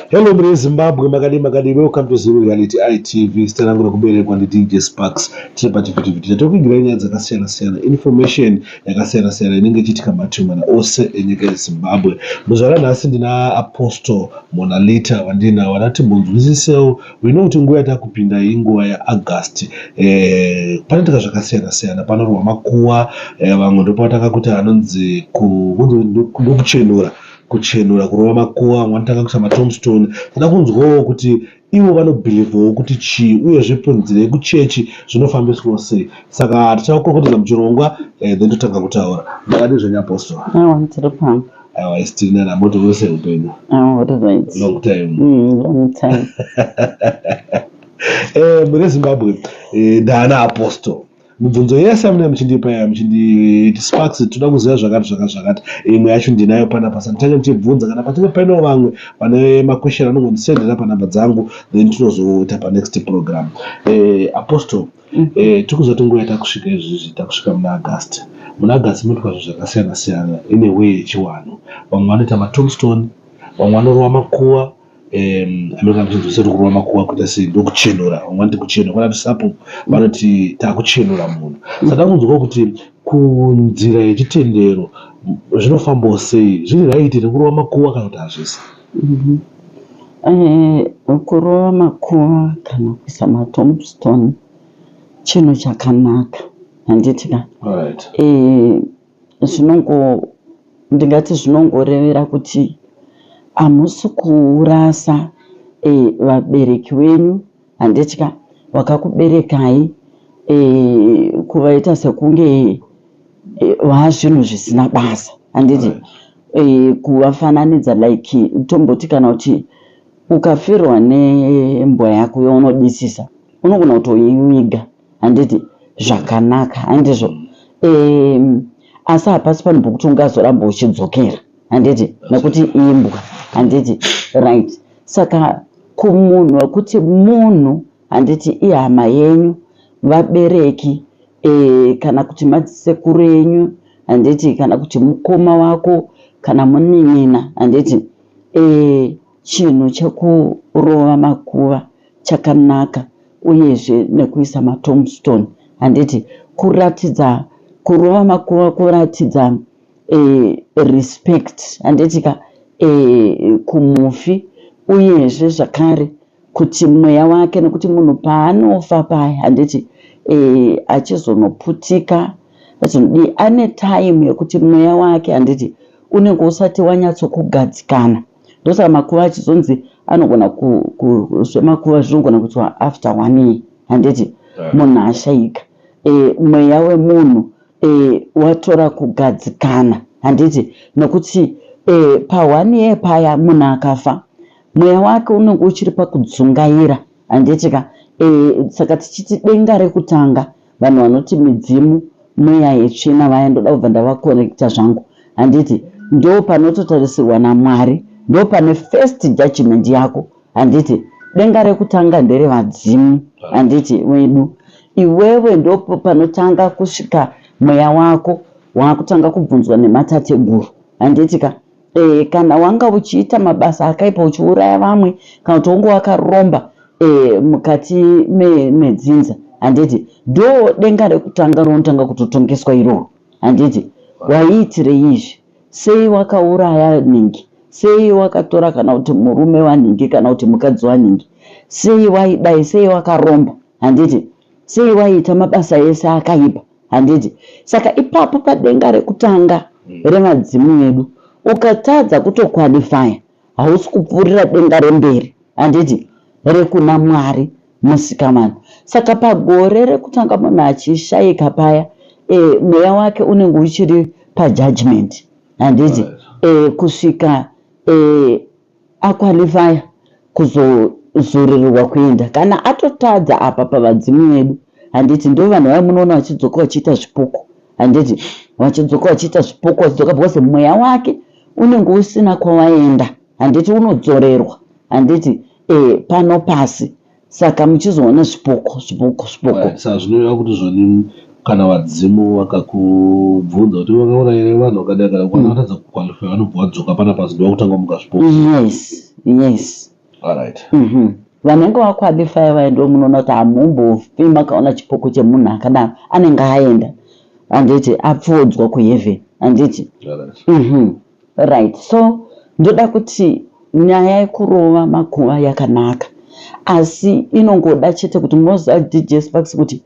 Hello Zimbabwe, Magadi, welcome to Zulu Reality ITV. Stanangu na kuBira kwa DJ Sparks. Tupati vitu. Toki grenya zakasiana information yakasiana inenge chitika matuma na ose enyeke Zimbabwe. Muzala nasi ndina Apostle Monalita wandina wanati mbunzuliziseo wino utunguwa ta kupinda ingwa ya August. Panataka zakasiana pano wa makuwa wangondopo wataka kuta anonzi kuchenura kurova makuwa wanataka kusama tombstone kada kunzwawo kuti ivo vanobhilivhawo kuti chii uye zvepunzire kuchechi zvinofambiswa sei. Saka tichakurukotedza muchirongwa then totanga kutaura. Makadi zvenyapostor tiri pano isitirina namoto vose upenyu long time mune Zimbabwe ndana Apostle mubvunzo yese amene muchindipa muchindi Sparks toda kuziva zvakati imwe yacho ndinayo panapa sanitanya muchibvunza kana patine paino vamwe pane makwesheni anongondisendera panamba dzangu then tinozoita pa next program. Apostle tikuziva tinguva takusvika izvizvi takusvika muna August. Muna August munoitwa zvakasiyana ine way yechiwano. Vamwe vanoita matombstone, vamwe vanorova makuwa Amerika mchinzoseti kurova makuwa kuita sei ndokuchenura. Vamwe vanoti kuchenura vanoti sapo vanoti takuchenura munhu. Saka kunzwa kuti kunzira yechitendero zvinofambawo sei, zviri right kurova makuwa kana kuti hazvisi? Kurova makuwa kana kuisa matombstone chinhu chakanaka handitika. Ndingati zvinongorevera kuti hamusi kurasa vabereki venyu handitya vakakuberekai kuvaita sekunge zvinhu zvisina basa handiti. Kuvafananidza like tomboti kana kuti ukafirwa nembwa yako yaunodisisa unogona kutoiviga handiti zvakanaka handizvo. Asi hapasi panhu pokuti ungazoramba uchidzokera handiti nekuti imbwa handiti right. Saka kumunhu wekuti munhu handiti ihama yenyu vabereki kana kuti madzisekuru enyu handiti kana kuti mukoma wako kana munin'ina handiti chinhu chekurova makuva chakanaka uyezve nekuisa matombstone handiti kuratidza kurova makuva kuratidza respect handitika kumufi uyezve zvakare kuti mweya wake nekuti munhu paanofa paya handiti achizonoputika azonodi ane time yekuti mweya wake handiti unenge usati wanyatsokugadzikana. Ndosaka makuva achizonzi anogona zvemakuva zvinogona kuitwa after 1 year handiti munhu ashaika mweya wemunhu watora kugadzikana handiti nekuti pa 1 year paya munhu akafa mweya wake unenge uchiri pakudzungaira handitika. Saka tichiti denga rekutanga vanhu vanoti midzimu mweya yetsvina vaya ndoda kubva ndavakonekta zvangu handiti ndo panototarisirwa naMwari, ndo pane first judgment yako handiti. Denga rekutanga ndere vadzimu handiti wedu, iwewe ndo panotanga kusvika mweya wako wakutanga kubvunzwa nematateguru handitika. Kana wanga uchiita mabasa akaipa uchiuraya vamwe kana kuti wanga wakaromba mukati medzinza handiti ndo denga rekutanga ronotanga kutotongeswa iroro handiti. Waiitire izvi sei wakauraya ningi, sei wakatora kana kuti murume waningi kana kuti mukadzi waningi, sei waidai, sei wakaromba handiti, sei waiita mabasa ese akaipa handiti. Saka ipapo padenga rekutanga remadzimu edu ukatadza kutokwalifaya hausi kupfuurira denga remberi handiti rekuna Mwari Musikamana. Saka pagore rekutanga munhu achishaika paya mweya wake unenge uchiri pajudgment handiti kusvika akwalifaya kuzozururirwa kuenda. Kana atotadza apa pavadzimu edu handiti ndo vanhu vaya munoona vachidzoka vachiita zvipuku handiti vachidzoka vachiita zvipuku vachidzoka because mweya wake unenge usina kwawaenda handiti unodzorerwa handiti pano pasi. Saka muchizoona zvipuku. Saka zvinoreva kuti zvoni kana vadzimu vakakubvunza kuti vakaona here vanhu vakadai kana kuwana vatadza kukwalifya vanobva vadzoka pana pasi ndo vakutanga muka zvipuku. Yes Alright. Vanenge vaqualify vaenda munoona kuti hamumbofi makaona chipoko chemunhu akadaro anenge aenda handiti apfuudzwa kuheaven handiti. Right. So ndoda kuti nyaya yekurova makuva yakanaka asi inongoda chete kuti moza DJ Sparks kuti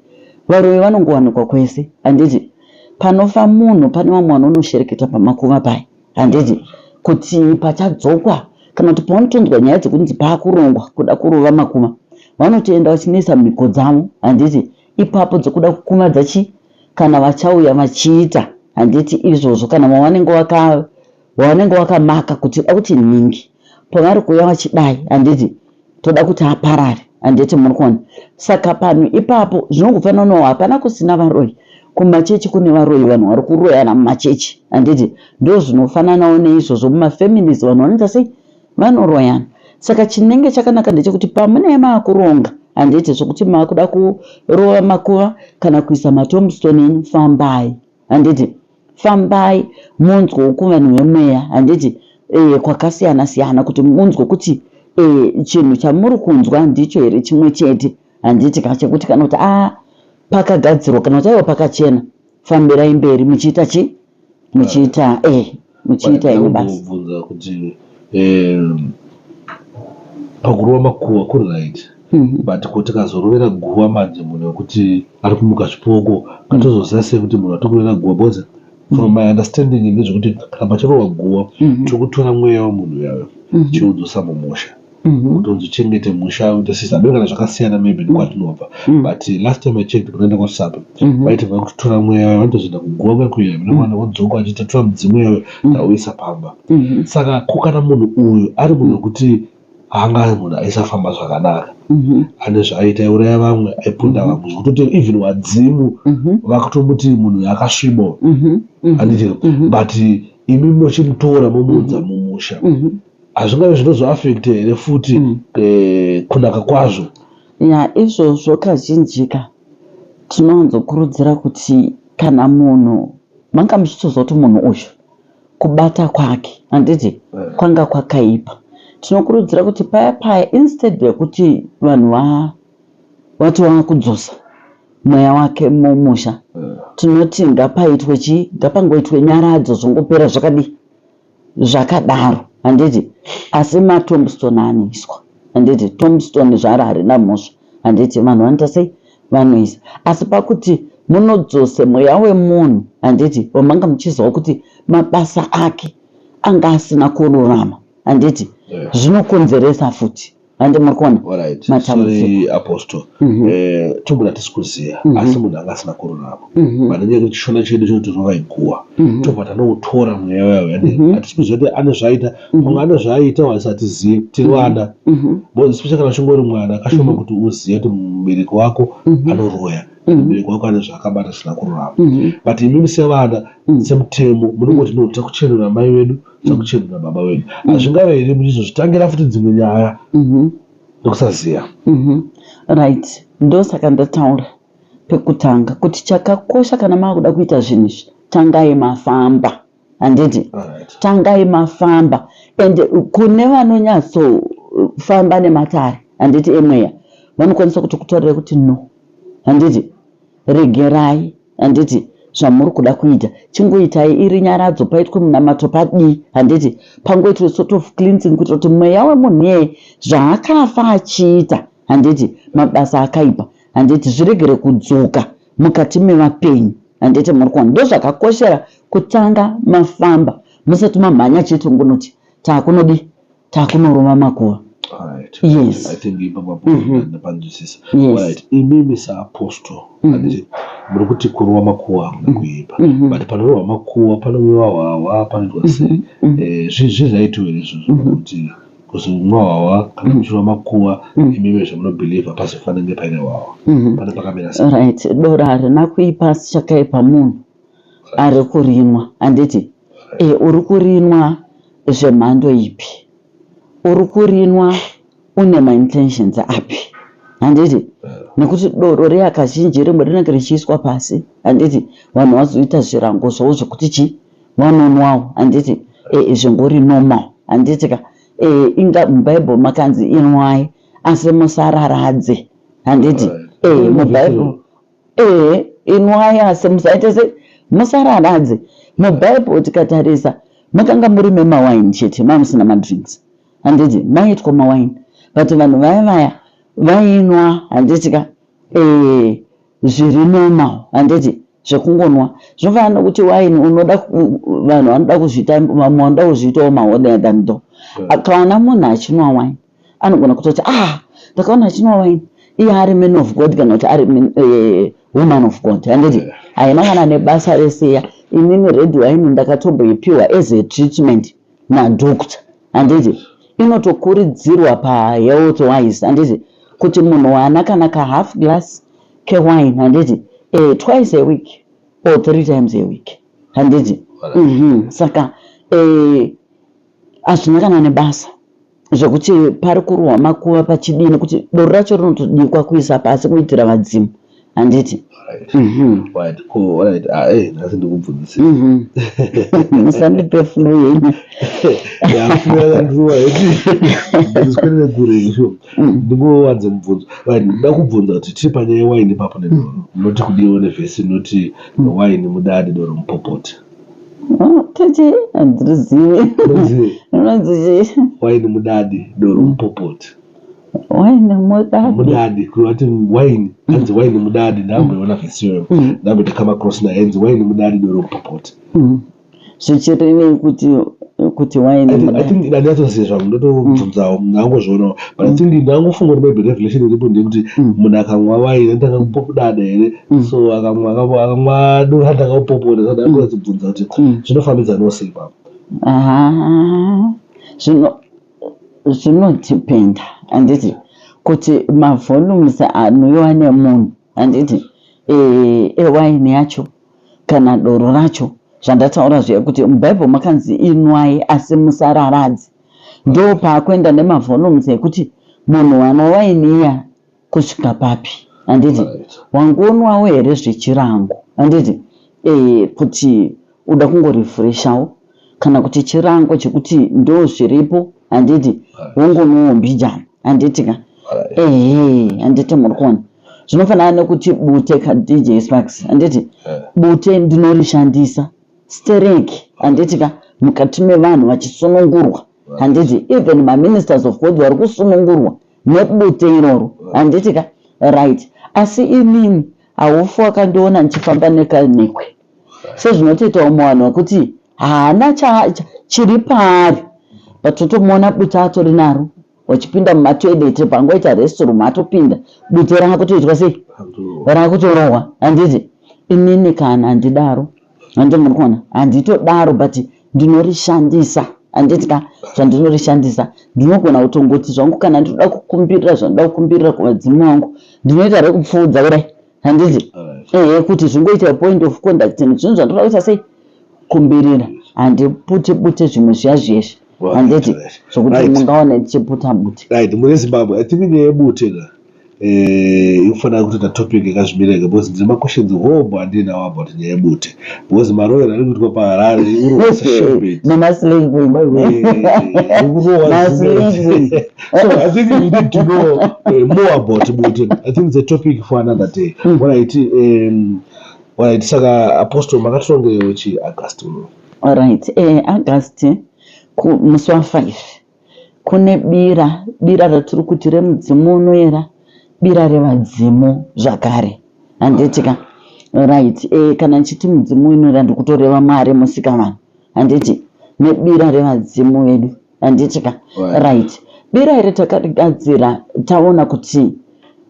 varovi vanongowanikwa kwese handiti panofa munhu pane vamwe vanonoshereketa pamakuva paya handiti kuti pachadzokwa kana kuti paunotonzwa nyaya dzekunzi paakurongwa kuda kurova makuva vanotoenda vachinesa mhiko dzavo handiti ipapo dzekuda kukumadza kana vachauya vachiita handiti izvozvo kana vanenge wakamaka kuti da kuti ningi pavari kuuya vachidai handiti toda kuti aparare handiti muri kuona saka panhu ipapo zvinongofanira no hapana kusina varoyi kumachechi kune varoyi vanhu vari kuroyana mumachechi handiti ndo zvinofananawo neizvozvo mumafeminist vanhu vanoita sei vanoroyana saka chinenge chakanaka ndechekuti pamunee maakuronga handiti zvokuti maakuda kurova makuva kana kuisa matombstone enyu fambai handiti fambai munzwe kuvanhu vemweya handiti kwakasiyana siyana kuti munzwe kuti chinhu chamuri kunzwa ndicho here chimwe chete handiti chekuti kana kuti pakagadzirwa kana kuti aiwa pakachena fambirai mberi muchiita muchiita ine basi kuti pakurova makuva kuri right but kuti kazorovera guva manje munhu wekuti ari kumuka zvipoko katozoziva sei kuti munhu atokurovera guva boza from my understanding ndezvekuti kana pacharova guva tokutora mweya wemunhu yayo chiudzosa mumusha kuti udzichengete musha utasisa abe kana zvakasiyana maybe ndikwatinobva but last time I checked kunoenda kwasapa vaiti vakutora mweya wayo vanotozoenda kuguva kwakuya mwana wadzoka achitatora mudzimu yayo tauisa pamba saka kana munhu uyu ari munhu wekuti haanga munhu aisafamba zvakanaka ane zvaaita aiuraya vamwe aipunda vamwe zvokutoti even wadzimu vakutomuti munhu yakasvibawo handiti but imi mochimutora momuudza mumusha hazvingavi zvinozoafekte here futi kunaka kwazvo izvozvo kazhinjika tinowanzokurudzira kuti kana munhu manga muchitozwa kuti munhu uyu kubata kwake handiti kwanga kwakaipa tinokurudzira kuti paya instead yekuti vanhu vati vakudzosa mweya wake mumusha tinoti ngapangoitwe nyaradzo zvongopera zvakadaro handiti asi matombstone anoiswa handiti tombstone zvaro harina mhosva handiti vanhu vanoita sei vanoisa asi pakuti munodzose mweya wemunhu handiti wamanga muchiziva kuti mabasa ake anga asina kururama handiti zvinokonzeresa futi handi muri kuona sorry apostle tobuda tisikuziya asi munhu anga asina kururama vanenge kuti chishona chedu chinoti zvavaiguwa tobva tanoutora mweya wayo hatisiziva kuti ane zvaaita pamwe ane zvaaita wasatizivi tiri vana especially kana uchingori mwana kashoma kuti uzive kuti mubereki wako anoroya mubereki wako ane zvaakabata zvisina kururama but imimi sevana semutemo munongoti no takuchenura mai vedu takuchenura baba vedu hazvingava here muchizvo zvitangira futi dzimwe nyaya ndokusaziya right ndosaka ndataura pekutanga kuti chakakosha kana maakuda kuita zvinhu izvi tangai mafamba handiti tangai mafamba ende kune vanonyatsofamba nematare handiti emweya vanokwanisa kuti kutorere kuti no handiti regerai handiti zvamuri kuda kuita chingoitai iri nyaradzo paitwe munamato padii handiti pangoitwe sort of cleansing kuitira kuti mweya wemunhu yeye zvaakafa achiita handiti mabasa akaipa handiti zviregere kudzoka mukati mevapenyu handiti muri kuona ndo zvakakoshera kutanga mafamba musati mamhanya chete ngunoti taakunorova makuva. Yes. I think ndapanzwisisa. Right. Imimi saapostle. Muri kuti kurova makuva kuipa. But panorova makuva panomwiwa wawa panoitwa sei. Zvizaitwa izvozvo kuti kuzomwa wawa kana kuchirova makuva imimi zvamunobhelievha pasifanenge paine wawa. Pane pakamira sei. Right. Dora harina kuipa asi chakaipa munhu ari kurinwa handiti uri kurinwa zvemhando ipi uri kurinwa une ma-intentions api handiti nekuti doro reakazhinji rimwe rinenge richiiswa pasi handiti vanhu vazoita zvirango zvavo zvekuti vanonwawo handiti zvingori normal handiti inga muBhayibheri makanzi inwai asi musararadze. Handiti muBhayibheri inwai asi musaite se musararadze. MuBhayibheri tikatarisa makanga muri memawaini chete mamusina madrinks. Handiti maitwa mawaini but vanhu vaya vainwa handitika zviri normal handiti zvekungonwa zvinofanira kuti waini unoda vanhu vanoda kuzviita vamwe vanoda kuzviitawo maholiday than though akaona munhu achinwa waini anogona kutoti ndakaona achinwa waini iye ari man of God kana kuti ari woman of God handiti haina kana nebasa reseya. Inini red wine ndakatomboipiwa as a treatment nadoctor handiti inotokurudzirwa pahealth wise handiti kuti munhu wana kana ka half glass kewine handiti twice a week or 3 times a week handiti saka hazvina kana nebasa zvekuti pari kurwa makuva pachidini kuti doro racho rinotodikwa kuisa pasi kuitira vadzimu handiti musandipe flu yenyu ndingowadze mubvunzo ndoda kubvunza kuti tiri panyaya yewaini ipapo nedoro munoti kudiwa nevhesi inoti waini mudadi doro mupopote. Tete handirizivi unonzi waini mudadi doro mupopote. Waini mudadi kurati waini hanzi waini mudadi ndamboiona vhesi iyoyo ndamboti kama cross na hanzi waini mudadi doro mupopote. Zvichirine kuti waini I think ndanyatsoziva zvangu ndotobvunzawo ndangozvionawo but I think ndangofunga kuti maybe revelation iripo ndekuti munhu akamwa waini ndakangopopudada here so akamwa doro handakaupopoda saka ndakuzibvunza kuti zvinofambidzanawo sei ipapo. Zvinodependa handiti kuti mavolumes anouyiwa nemunhu handiti ewaini yacho kana doro racho zvandataura zviya kuti muBhayibheri makanzi inwai asi musararadze. Ndo paakuenda nemavolumes ekuti munhu wanwa waini iya kusvika papi handiti wangonwawo here zvechirango handiti kuti uda kungorefreshawo kana kuti chirango chekuti ndo zviripo handiti wongonwawo mbijana handitika handiti muri kuona zvinofanana nekuti bute kaDJ Sparks handiti bute ndinorishandisa stereki handitika mukati mevanhu vachisunungurwa handiti even maministers of God vari kusunungurwa nebute iroro handitika right. Asi inini haufu wakandiona nichifamba nekanekwe sezvinotoitawo muvanhu wekuti haana chiri paari patotomuona bute atori naro wachipinda mumatoileti pangoita restroom atopinda bute rakutoitwa sei rakutorohwa handiti inini kana handidaro handimuri kuona handitodaro but ndinorishandisa handitika zvandinorishandisa ndinogona kutongoti zvangu kana ndinoda kukumbirira zvanoda kukumbirira kuvadzimu vangu ndinoita rekupfuudza kudai handiti kuti zvingoita point of conduct zvinhu zvandoda kuita sei kumbirira handiputi bute zvimwe zviya zveshe handiti zvokuti mungaona ndichiputa bute right. Mune Zimbabwe I think nyaya yebute inofanira kutoita topic yakazvimirega because ndine maquestions hobo handinawo about nyaya yebute because maroyal ari kuitwa paHarare nemaslinging so I think we need to know more about bute. I think it's a topic for another day. Wanaiti saka apostle makatongeyo August uno. Alright, August musi wa5 kune bira ratiri kuti remudzimu unoyera bira revadzimu zvakare handitika right. Kana nchiti mudzimu unoyera ndikutoreva Mwari musikavanhu handiti nebira revadzimu vedu handitika right. Bira iri takarigadzira taona kuti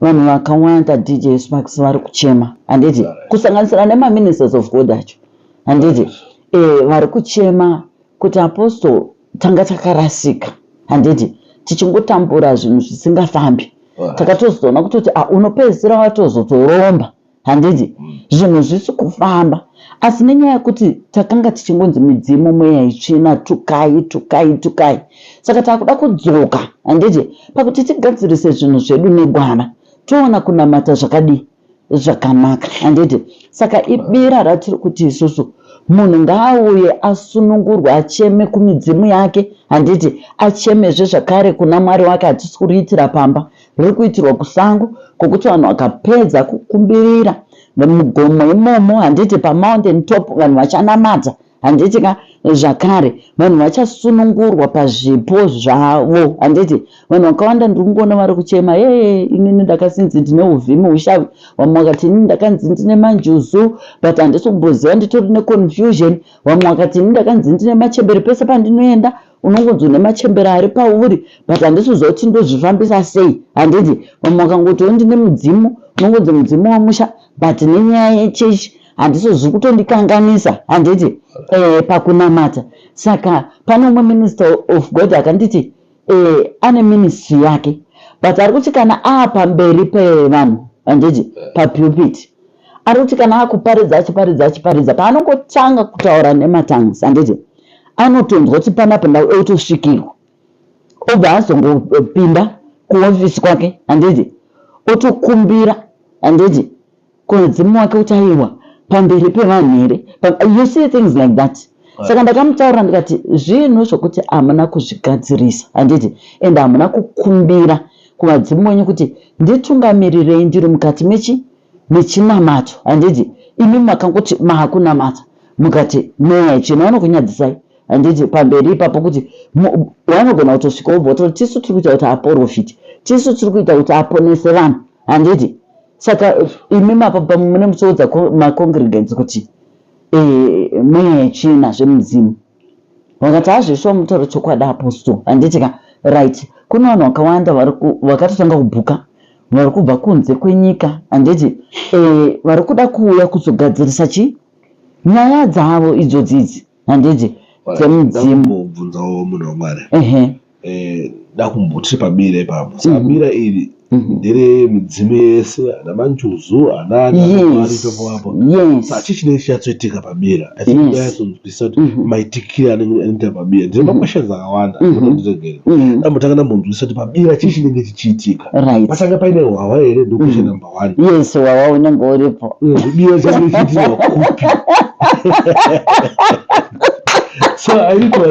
vanhu vakawanda DJ Sparks vari kuchema handiti kusanganisira nemaministers of God acho handiti vari kuchema kuti apostle tanga takarasika handiti tichingotambura zvinhu zvisingafambi takatozoona kutoti unopedzisira watozotoromba handiti zvinhu zvisi kufamba asi nenyaya yekuti takanga tichingonzi midzimu mweya itsvina tukai saka takuda kudzoka handiti pakuti tigadzirise zvinhu zvedu negwara toona kunamata zvakadi zvakanaka handiti saka ibira ratiri kuti isusu munhu ngaauye asunungurwe acheme kumidzimu yake handiti achemezve zvakare kuna Mwari wake. Hatisi kuriitira pamba, riri kuitirwa kusango, kokuti vanhu vakapedza kukumbirira mugomo imomo handiti pamountain top vanhu vachanamata handiti zvakare vanhu vachasunungurwa pazvipo zvavo handiti vanhu vakawanda ndikuona vari kuchema inini ndakasinzi ndine uvhimi ushavi, vamwe vakati inini ndakanzi ndine manjuzu but handisi kumboziva nditori neconfusion, vamwe vakati inini ndakanzi ndine machembere pese pandinoenda unongonzi une machembere ari pauri but handisi kuziva kuti ndozvifambisa sei handiti vamwe vakangoti ndine mudzimu unongonzi mudzimu wamusha but nenyaya yechechi handisi zviri kutondikanganisa handiti pakunamata. Saka pane umwe minister of God akanditi ane ministry yake but ari kuti kana pamberi pevanhu handiti papulpit ari kuti kana akuparidza achiparidza paanongotanga kutaura nematongues handiti anotonzwa kuti panapa otosvikirwa obva azongopinda kuofisi kwake handiti otokumbira handiti kudzimu wake kuti aiwa pamberi pevanhu here. You see things like that. Saka ndakamutaura ndikati zvinhu zvokuti hamuna kuzvigadzirisa handiti ende hamuna kukumbira kuvadzimu wenyu kuti nditungamirirei ndiri mukati mechinamato handiti imi makangoti makunamata mukati mechino vanokunyadzisai handiti pamberi ipapo kuti vanogona kutosvika obva kuti tisu tiri kuita kuti aporofiti, tisu tiri kuita kuti aponese vanhu handiti. Saka imi mapapa mune musoudza macongregates kuti mechina zvemudzimu vakati hazvisvo mutauro chokwadi apostle handiti right kune vanhu vakawanda vakatotanga kubhuka vari kubva kunze kwenyika handiti vari kuda kuuya kuzogadzirisa nyaya dzavo idzodzi handiti dzemudzimu. Bvunzawo munhu waMwari dakumbotiri pabira ipapo sabira iri ndere midzimu yese ana manjuzu anaapo sachi chinenge chinatsoitika pabira atinyatsonzwisisa kuti maitikire anoita pabira ndine makwashens akawanda ndiregere dambotanga ndambonzwisisa kuti pabira chii chinenge chichiitika patanga paine hwawa here ndokwesha number 1. Yes, hwawa unenge uripo bira change chiitirwa kupi so I need to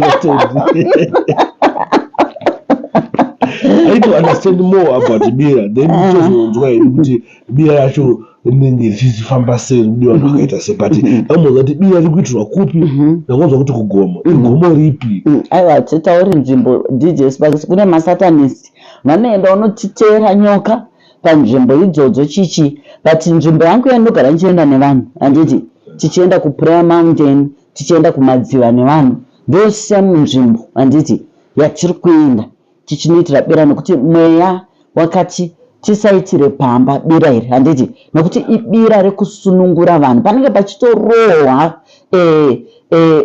understand more about bira then tozonzwa kuti bira yacho inenge ichifamba sei ndiwo akaita sei but amonza kuti bira riri kuitirwa kupi ndakonzwa kuti kugomo igomo ripi aiwa titauri nzvimbo DJ Sparks kune masatanist vanoenda unotiteera nyoka panzvimbo idzodzo chichi but nzvimbo yangu yanogara ndichienda nevanhu handiti tichienda kuprayer mountain tichienda kumadziva nevanhu ndose munzvimbo handiti yatiri kuenda tichinoitira bira nokuti mweya wakati tisaitire pamba bira iri handiti nokuti ibira rekusunungura vanhu panenge pachitorohwa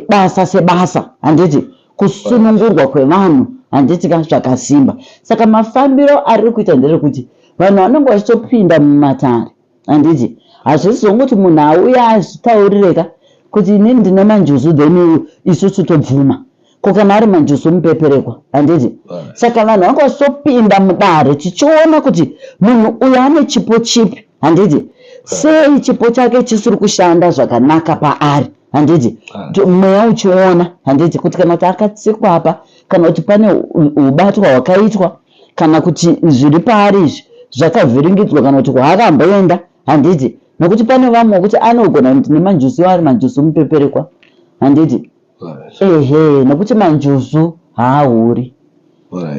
basa sebasa handiti kusunungurwa kwevanhu handiti zvakasimba. Saka mafambiro ari kuita nderekuti vanhu vanenge vachitopinda mumatare handiti hazvisi zvongoti munhu auya azvitaurireka kuti inini ndine manjuzu then isusu tobvuma ko kana ari manjuzu mupeperekwa handiti saka vanhu vanga vachitopinda mudare tichiona kuti munhu uyu ane chipo chipi handiti sei chipo chake chisiri kushanda zvakanaka paari handiti mweya uchiona handiti kuti kana kuti akatsikwa apa kana kuti pane ubatwa hwakaitwa kana kuti zviri paari izvi zvakavhiringidzwa kana kuti kwaakamboenda handiti nokuti pane vamwe kuti anogona kuti nemanjuzu ari manjuzu mupeperekwa handiti nokuti manjuzu haahuri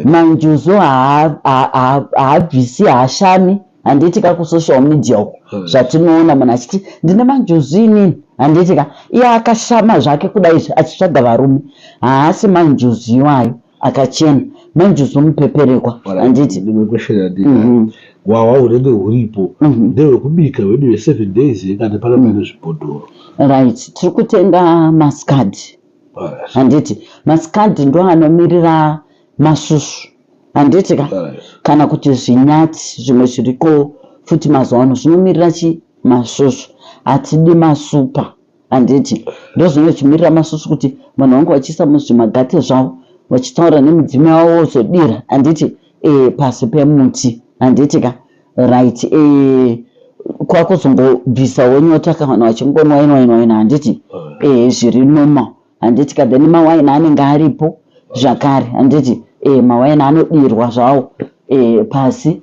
manjuzu haabvisi haashami handiti kakusocial media uko zvatinoona munhu achiti ndine manjuzu inini handiti iye akashama zvake kudai achitsvaga varume haasi manjuzu iwayo akachena manjuzu mupeperekwa handiti ndimwe question wawa unenge uripo ndewekubika wedu we7 days kana paka pane zvibhodhoro right tiri kutenga maskadi handiti maskadi ndo anomirira masusu handiti kana kuti zvinyati zvimwe zviriko futi mazuva ano zvinomirira masusu hatidi masupa handiti ndo zvinochimirira masusu kuti vanhu vange vachiisa muzvimagate zvavo vachitaura nemidzimu yavo wozodira handiti pasi pemuti handiti right kwakuzongobvisawo nyota kana vachingonwa ino handiti zviri normal handiti ka then mawaini anenge aripo zvakare handiti mawaini anodirwa zvawo pasi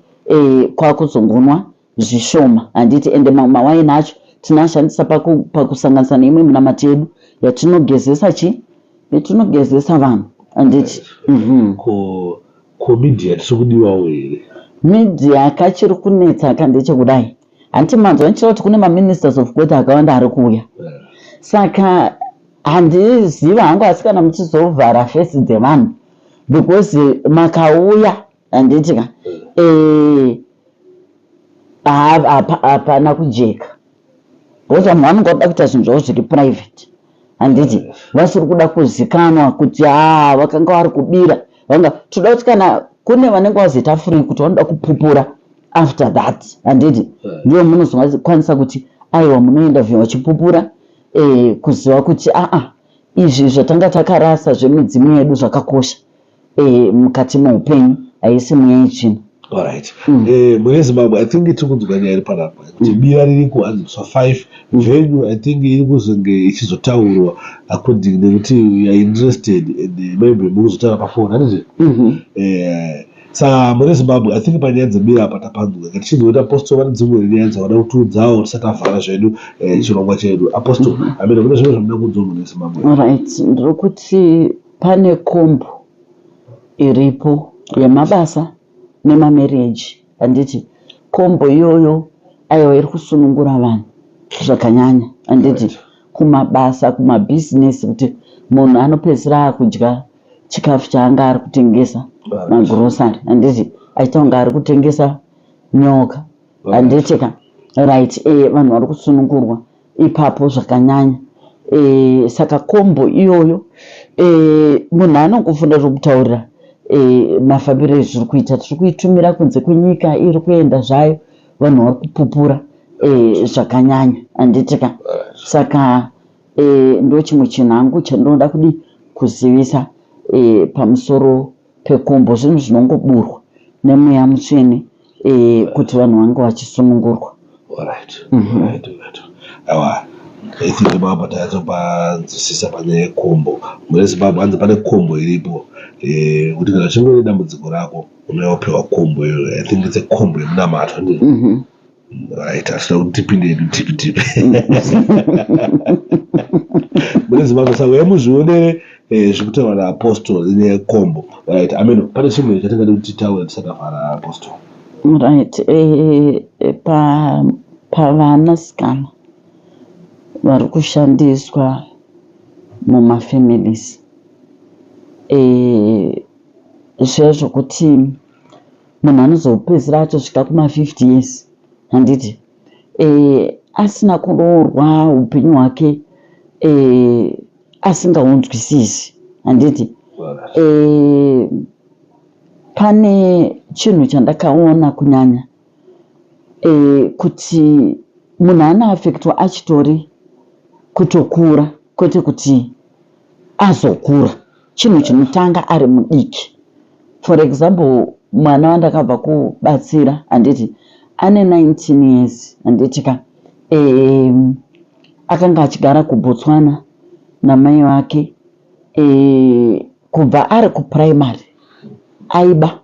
kwakuzongonwa zvishoma handiti ende mawaini acho tinashandisa pakusanganisa neimwe minamato yedu yatinogezesa yatinogezesa vanhu handiti ko media tisikudiwawo here media kachiri kunetsa kandechekudai handiti manzwa ndichira kuti kune maministers of court akawanda ari kuuya saka handiziva hangu asi kana muchizovhara fesi dzevanhu because makauya handitika hapana kujeka because vanhu vanonga kuda kuita zvinhu zvavo zviri private handiti vasiri kuda kuzikanwa kuti vakanga vari kubira toda kuti kana kune vanenge vazoita free kuti vanoda kupupura after that handiti ndiyo munozokwanisa kuti aiwa munoenda vhima vachipupura kuziva kuti izvi zvatanga takarasa zvemudzimu yedu zvakakosha mukati meupenyu haisi mweya itsvina. Alright. Mune Zimbabwe I think tiri kunzwa nyaya panapa kuti bira riri kuhanziswa 5 venue I think iri kuzonge ichizotaurwa according nekuti we are interested and maybe mukuzotaura pafoni handiti saka mune Zimbabwe I think panyaya dzebira apa tapanzwa ngati chizoita apostle vane dzimwe nyaya dzavada kutiudzawo tisati tavhara zvedu chirongwa chedu apostle amene kune zvimwe zvamuda kuudza mune Zimbabwe. Alright, ndiri kuti pane kombo iripo yemabasa nemamereji handiti kombo iyoyo aiwa iri kusunungura vanhu zvakanyanya handiti kumabasa kumabhizinesi kuti munhu anopedzisira akudya chikafu chaanga ari kutengesa magurosari handiti aita kunge ari kutengesa nyoka handitika right vanhu vari kusunungurwa ipapo zvakanyanya saka kombo iyoyo munhu anongofunda zvokutaurira mafambiro ezviri kuita tiri kuitumira kunze kwenyika iri kuenda zvayo vanhu vari kupupura zvakanyanya handitika saka ndo chimwe chinhu hangu chandinoda kudi kuzivisa pamusoro pekombo zvinhu zvinongoburwa nemweya mutsvene kuti vanhu vange vachisunungurwa. I think Zimbabwe tazopanzwisisa panyaya yekombo mune Zimbabwe hanzi pane kombo iripo kuti kana chinge une dambudziko rako unoyopewa kombo iyoyo I think it's a kombo yemunamato right asina kuti tipinde tipi mune Zimbabwe saka yemuzvionere zvikutaura naapostle nenyaya yekombo right ameno pane chimwe chatingada kuti titaure tisati tavhara apostle right pavanasikana vari kushandiswa mumafamilies zviya zvokuti munhu anozopedzisira atosvika kuma50 years handiti asina kuroorwa upenyu hwake asingaunzwisisi handiti pane chinhu chandakaona kunyanya kuti munhu anaafektwa achitori kutokura kwete kuti azokura chinhu chinotanga ari mudiki. For example mwana wandakabva kubatsira handiti ane 19 years handitika akanga achigara kuBotswana namai wake kubva ari kuprimary aiba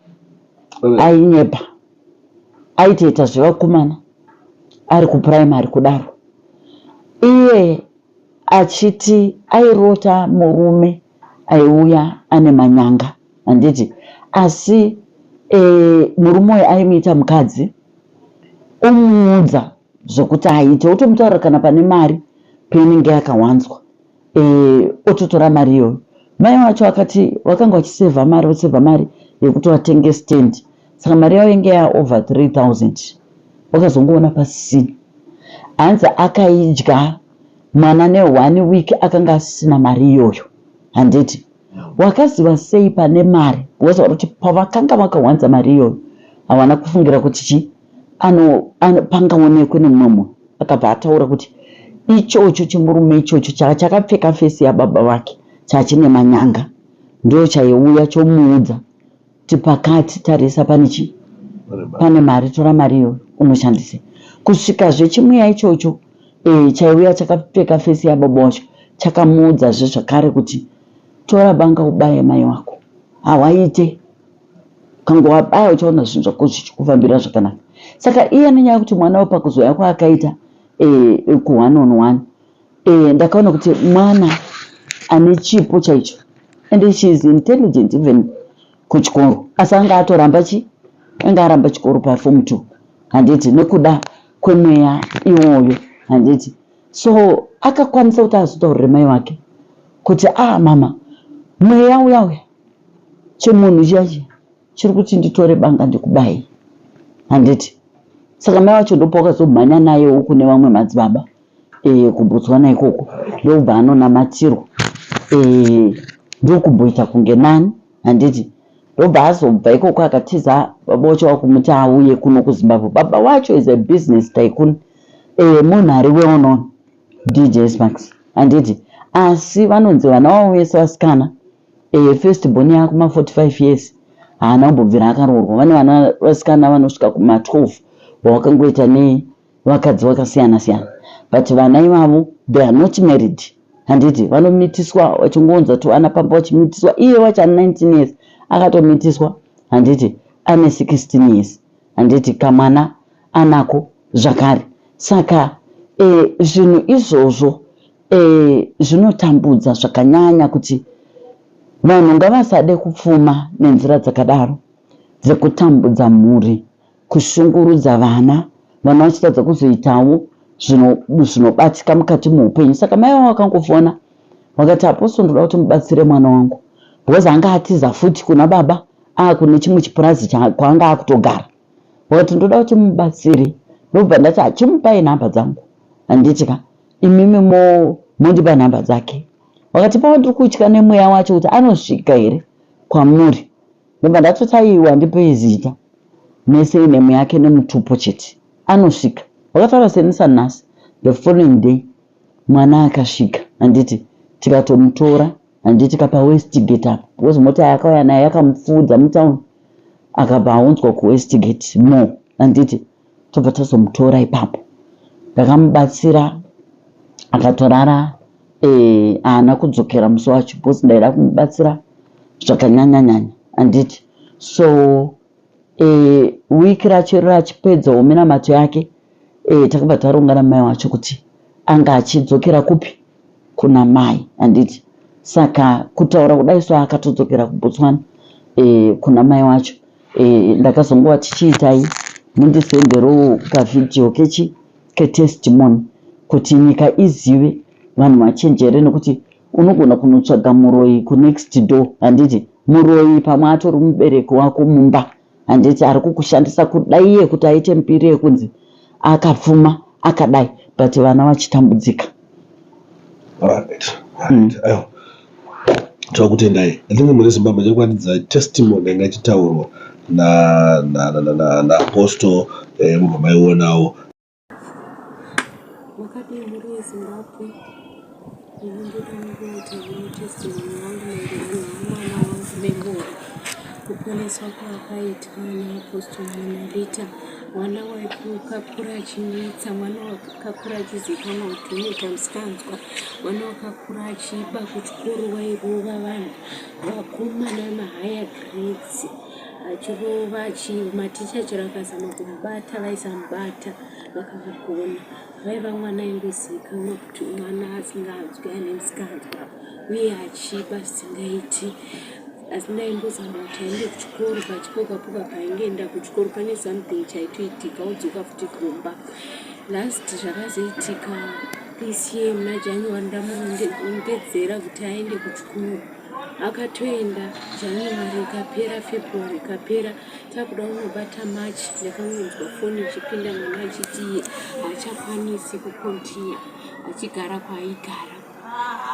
ainyepa aitoita zvevakomana ari kuprimary kudaro iye achiti airota murume aiuya ane manyanga handiti asi murume uyu aimuita mukadzi umuudza zvokuti aite otomutaura kana pane mari painenge yakawanzwa ototora mari iyoyo. Mai wacho akati wakanga wachisevha mari wosevha mari yekuti watenge stand saka mari yavo inge yaover 3000 wakazongoona pasisina hanzi akaidya mwana ne1 week akanga asina mari iyoyo handiti wakaziva sei pane mari woziva kuti pavakanga vakawanza mari iyoyo havana kufungira kuti chi pangaonekwe nemumwe munhu akabva ataura kuti ichocho chimurume ichocho chakapfeka fesi yababa vake chachine manyanga ndo chaiuya chomuudza kuti pakati tarisa pane chi pane mari tora mari iyoyo unoshandise kusvika zvechimweya ichocho chaiuya chakapfeka fesi yababa vacho chakamuudzazve zvakare kuti tora banga ubaye mai wako. Hawaite kango wabaya uchaona zvinhu zvako zvichikufambira zvakanaka. Saka iye nenyaya yekuti mwana wepakuzouya kwaakaita ku1-on-1 ndakaona kuti mwana ane chipo chaicho, and she is intelligent even kuchikoro, asi anga atoramba anga aramba chikoro paform 2 handiti nekuda kwemweya iwoyo handiti. So akakwanisa kuti azotaurire mai wake kuti mama, mweya uya chemunhu chiyachi chiri kuti nditore banga ndikubayi handiti. Saka mai wacho ndopa wakazomhanya nayewo kune vamwe madzibaba kuBotswana ikoko, ndobva anonamatirwa ndokumboita kunge nani handiti. Ndobva azobva ikoko akatiza baba wacho wakumuti auye kuno kuZimbabwe. Baba wacho is a business tycoon, munhu ari well-known, DJ Smax handiti. Asi vanonzi vana wavo vese vasikana, first born yako 45 years haana kumbobvira akaroorwa. Vane vana vasikana vanosvika kuma12 vawakangoita nevakadzi vakasiyana siyana, but vana ivavo they are not married handiti. Vanomitiswa vachingonza tu ana pamba vachimitiswa. Iye wacho ane 19 years akatomitiswa handiti, ane 16 years handiti, kamwana anako zvakare. Saka zvinhu izvozvo zvinotambudza zvakanyanya kuti vanhu ngavasade kupfuma nenzira dzakadaro dzekutambudza mhuri, kushungurudza vana vachitadza kuzoitawo zvinobatika mukati muupenyu. Saka mai wavo wakangofona wakati Apostle ndoda kuti mubatsire mwana wangu, because anga atiza futi kuna baba kune chimwe chipurazi kwaanga akutogara. Wakati ndoda kuti mubatsire, ndobva ndati achimupai nhamba dzangu handitika imimi mondipa nhamba dzake. Wakati pawo ndiri kutya nemweya wacho kuti anosvika here kwamuri, ndobva ndatotaiwa ndipe zita mese nemu yake nemutupo chete, anosvika. Wakataura senisa nhasi, the following day mwana akasvika handiti, tikatomutora handiti kapa Westgate apo, because mota yakauya naye yakamupfuudza mutauni, akabva aunzwa kuWestgate mo handiti. Tobva tazomutora ipapo, ndakamubatsira akatorara haana kudzokera musi wacho, because ndaida kumubatsira zvakanyanya handiti. So wiki racho rachipedza minamato yake takabva taronga mai wacho kuti anga achidzokera kupi, kuna mai handiti. Saka kutaura kudai so akatodzokera kuBotswana kuna mai wacho. Ndakazongova tichiitai mundisenderowo kavidhiyo ketestimony kuti nyika izive, vanhu vachenjere, nekuti unogona kunotsvaga muroyi kunext door handiti. Muroyi pamwe atori mubereki wako mumba handiti, ari kukushandisa kudai iye kuti aite mbiri yekunzi akapfuma akadai, but vana vachitambudzika. Takutendai. Ndinge muri Zimbabwe ndikuratidza testimony yanga ichitaurwa na Apostle mubva maionawo. Wakadii muri Zimbabwe ndinotaura testimony yangu maererano nemwana wangu Bengoro, kuponeswa kwaakaitwa naApostle Monalita. Mwana wakakura achinetsa, mwana wakakura achizivikanwa kuti unoita musikanzwa, mwana wakakura achiba kuchikoro, wairova vanhu vakomana mahaya grades, achirova maticha chero akazama kumubata vaisamubata vakavagona. Vaiva mwana aingozivikanwa kuti mwana asinganzwi ane musikanzwa uye achiba zvisingaiti. Asi ndaimbozama kuti aende kuchikoro, pachipoka paingeenda kuchikoro pane something chaitoitika, odzoka futi kumba. Last zvakazoitika this year muna January ndamurongedzera kuti aende kuchikoro, akatoenda. January ikapera, February ikapera, takuda unobata March, ndakangonzwa foni ichipinda mwana achiti iye haachakwanisi kukontinua achigara kwaaigara.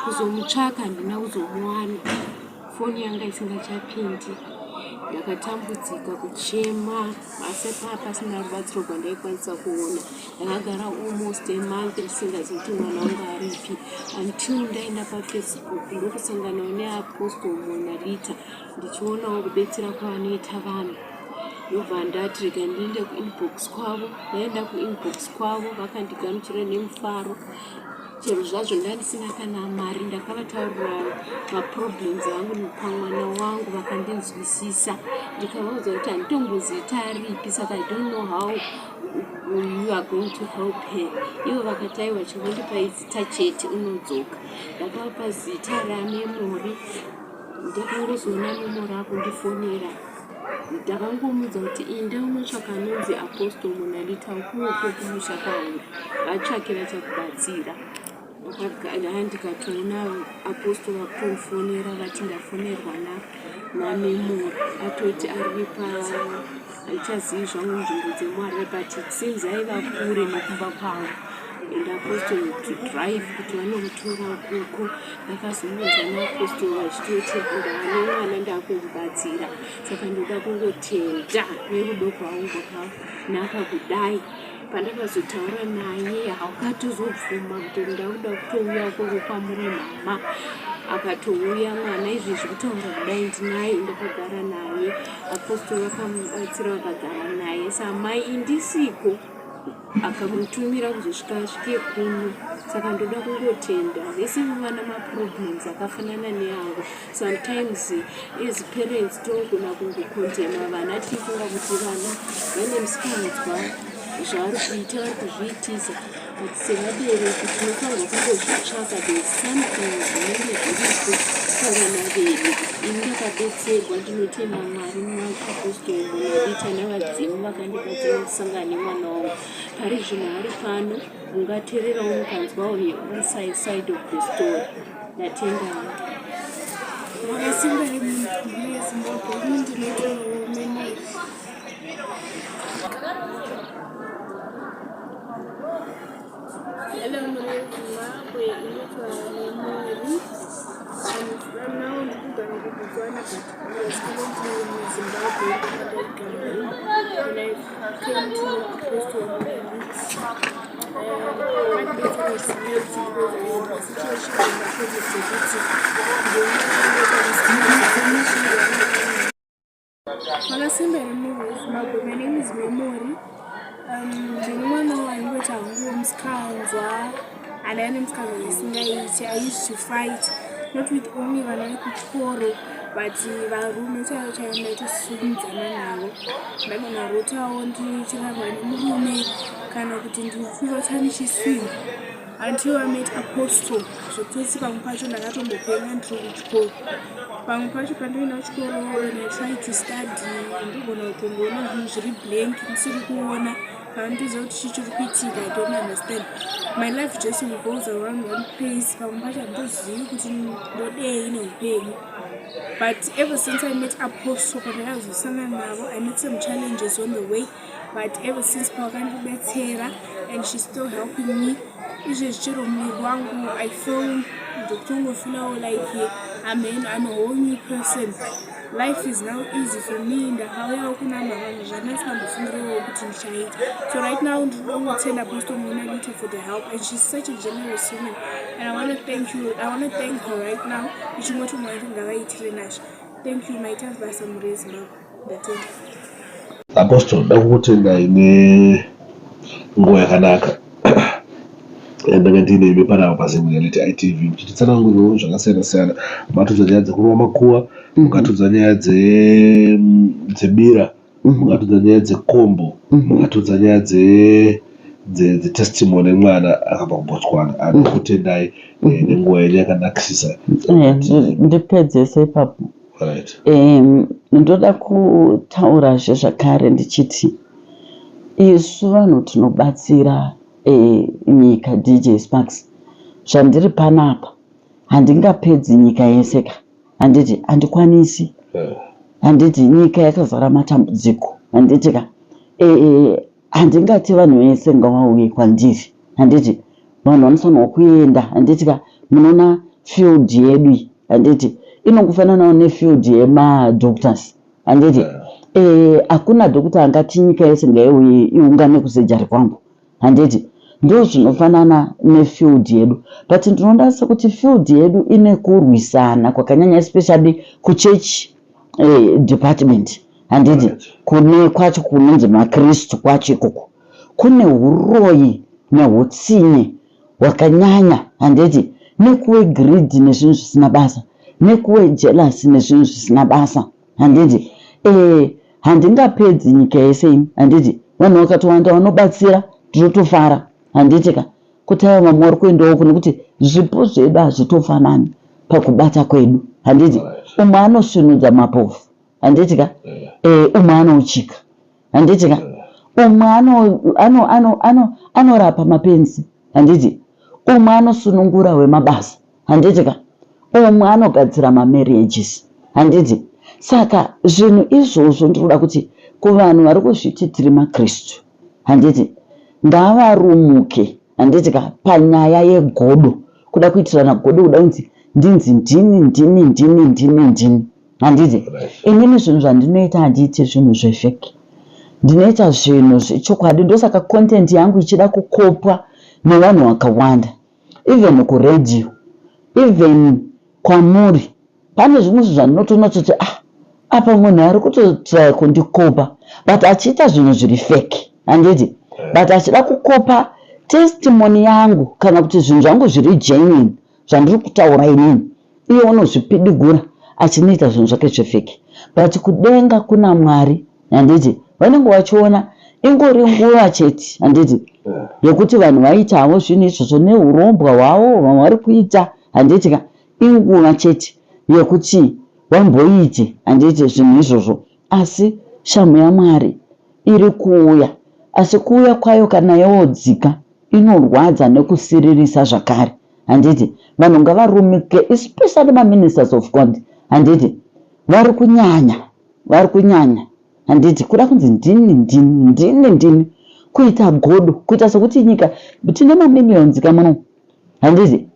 Kuzomutsvaka handina kuzomuwana, foni yanga isingachapindi. Ndakatambudzika kuchema, asi pasina rubatsiro rwandaikwanisa kuona. Ndakagara almost a month ndisingazivi kuti mwana wangu aripi, until ndaenda paFacebook ndokusanganawo neApostle Monalita, ndichionawo kubetsera kwavanoita vanhu. Ndobva ndati rega ndiende kuinbox kwavo. Ndaenda kuinbox kwavo, vakandigamuchira nemufaro. chero zvazvo ndandisina kana mari ndakavataurira maproblems angu pamwana wangu vakandinzwisisa ndikavaudza kuti handitomboziita ripi saka I don't know how you are going to help her. Ivo vakati aiwa chingondipa zita chete unodzoka. Ndakavapa zita ramemori ndakangozoona memori ako ndifonera ndakangomuudza kuti inda unotsvaka anonzi Apostle Monalita ukuko kumusha kwauri vatsvakira chakubatsira. Ndikatoona Apostle vakutofonera vati ndafonerwa namemori atoti ari aichazivi zvangu nzvimbo dzemwari but it seems aiva kure nekumba kwavo and Apostle to drive kuti vanomutora ukoko. Ndakazomuudza naApostle vachitoti ndane mwana ndakubatsira saka ndoda kungotenda nerudo rwavo rwakanaka kudai. Pandakazotaura naye haakatozobvuma kuti ndauda kutouya ukoko kwamuri mama akatouya mwana izvezvi kutaura kudai ndinaye ndakagara naye Apostle vakamubatsira vakagara naye samai indisiko akamutumira kuzosvika asvike kuno saka ndoda kungotenda vese vana maproblems akafanana neavo. Sometimes as parents togona kungokondema vana tichifunga kuti vana vane musikanzwa zvavari kuita vari kuzviitisa but sevabereki tinofanirwa kungozvitsvaka there's something zvinenge zviripo pavana vedu. Ini ndakadetserwa ndinotenda Mwari Apostle Monalita navadzimu vakandibatsira kusangana nemwana wangu. Pari zvino ari pano mungateererawo mukanzwawo side of the story. Ndatenda Mwanasikana Aishandiswa ndinoitawo memori. Hello, Mwanasikana Aishandiswa. And now I'm going to be going to Zimbabwe and I came to Apostle Monalita. My business is because of the situation in the community. My name is Memory. I used to fight not with only vana vekuchikoro but varume chaivaita sunguzana navo. Ndakanharotawo ndichirarwa nemurume kana kuti ndichivatsa ndichiswina until I met Apostle. Zvekuti pamwe pacho ndakatombopenya ndiri kuchikoro. Pamwe pacho pandoenda kuchikoro when I tried to study ndigona kutongoona zvinhu zviri blank ndisiri kuona. Pandiziva kuti chii chiri kuitika, I don't understand. My life just revolves around one place. Pamwe pacho handizivi kuti ndodei neupenyu. But ever since I met Apostle, pandakazosangana navo, I met some challenges on the way. But ever since pakandibetsera and she's still helping me. Izvezvi chero muviri wangu I feel ndokutongofeelawo like I'm a whole new person. Life is now easy for me. Ndakauyawo kuna mama zvandasingambofungirewo kuti ndichaita. So right now ndinoda kutenda Apostle Monalita for the help and she's such a generous woman and I want to thank you. I want to thank her right now. Ichingoti Mwari ngavaitire nazvo. Thank you my time basa muri Zimbabwe. Ndatenda. Apostle ndakutenda ine nguva yakanaka. Ndanga ndine bepara paZimuyality ITV tichitsanangurirawo zvakasiyana-siyana matudza nyaya dzekuruva makuva, mukatudza nyaya dzebira, mukatudza nyaya dzekombo, mukatudza nyaya dzetestimony emwana akabva kuBotswana. Ndakutendai nenguva yenyu yakanakisisa. Ndipedzese ipapo. Ndoda kutaurazve zvakare ndichiti isu vanhu tinobatsira nyika DJ Sparks. Zvandiri panapa handingapedzi nyika yese ka. Handiti handikwanisi. Handiti nyika yakazara matambudziko. Handiti ka handingati vanhu vese ngavauye kwandiri. Handiti vanhu vanofanirwa kuenda. Handiti ka munoona field yedu. Handiti inokufananawo nefield yemadoctors. Handiti hakuna dhokota angati nyika yese ngaiuye iungane kusejari kwangu. Handiti ndo zvinofanana nefield yedu but ndinoda sekuti field yedu ine kurwisana kwakanyanya especially kuchurch department. Handiti kune kwacho kunonzi maKristu kwacho ikoko kune uroyi nehutsinye wakanyanya handiti nekuwe greed nezvinhu zvisina basa nekuwe jealous nezvinhu zvisina basa handiti handingapedzi nyika yese ino handiti vanhu vakatowanda vanobatsira ndinotofara handiti ka kuti ava vamwe vari kuendawo kuno kuti zvipo zvedu hazvitofanani pakubata kwedu handiti umwe anosvinudza mapofu handiti ka umwe anouchika handiti ka umwe anorapa mapenzi handiti umwe anosunungura wemabasa handiti ka umwe anogadzira mamarriages handiti saka zvinhu izvozvo ndinoda kuti kuvanhu vari kuzviti tiri makristu handiti ngavarumuke handiti ka panyaya yegodo kuda kuitirana godo kuda kunzi ndinzi ndini handiti inini zvinhu zvandinoita handiiti zvinhu zvefeki ndinoita zvinhu zvechokwadi ndosaka content yangu ichida kukopwa nevanhu vakawanda even kuredio even kwamuri pane zvimwe zvandinotoona kuti apa munhu ari kutotrai kundikopa but achiita zvinhu zviri feki handiti but achida kukopa testimony yangu kana kuti zvinhu zvangu zviri genuine zvandiri kutaura inini iye unozvipidigura achinoita zvinhu zvake zvefeki but kudenga kuna Mwari handiti vanenge vachiona ingori nguva chete handiti yekuti vanhu vaitawo zvinhu izvozvo neurombwa hwavo vamwe vari kuita handiti ka inguva chete yekuti vamboite handiti zvinhu izvozvo asi shamhu yaMwari iri kuuya asi kuuya kwayo kana yodzika inorwadza nekusiririsa zvakare handiti vanhu ngavarumike especially maministers of God handiti vari kunyanya handiti kuda kunzi ndini kuita godo kuita sekuti nyika tine mamillions kamuno handiti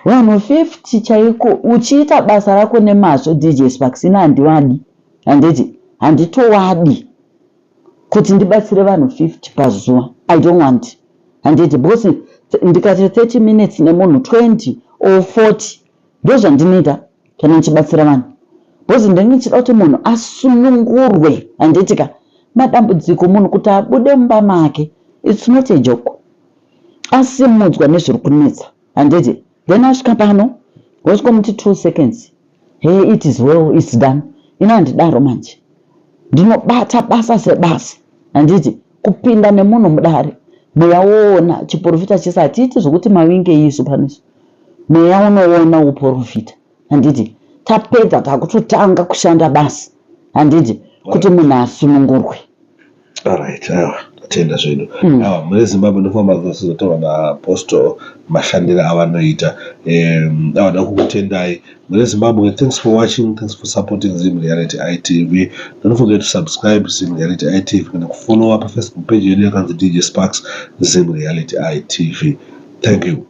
vanhu 50 chaiko uchiita basa rako nemazvo DJ Sparks ina handiwadi handiti handitowadi kuti ndibatsire vanhu 50 pazuva I don't want handiti because ndikati 30 minutes nemunhu 20 or 40 ndozvandinoita kana ndichibatsira vanhu because ndinenge ndichida kuti munhu asunungurwe handiti ka madambudziko munhu kuti abude mumba make it's not a joke asimudzwa nezviri kunetsa handiti then asvika pano wasvika muti 2 seconds hey it is well it's done ina handidaro manje ndinobata basa sebasa handiti kupinda nemunhu mudare mweya woona chiprofita chese hatiiti zvokuti mavinge isu panoisi mweya unoona uprofita handiti tapedza takutotanga kushanda basa handiti kuti munhu asunungurwe. Alright, tenda zvedu mune Zimbabwe ndofamba kuzotaura naApostle mashandira avanoita avada kukutendai mune Zimbabwe. Thanks for watching, thanks for supporting Zim Reality ITV. Don't forget to subscribe Zim Reality ITV and follow up Facebook page yedu yakanzi DJ Sparks Zim Reality ITV. Thank you.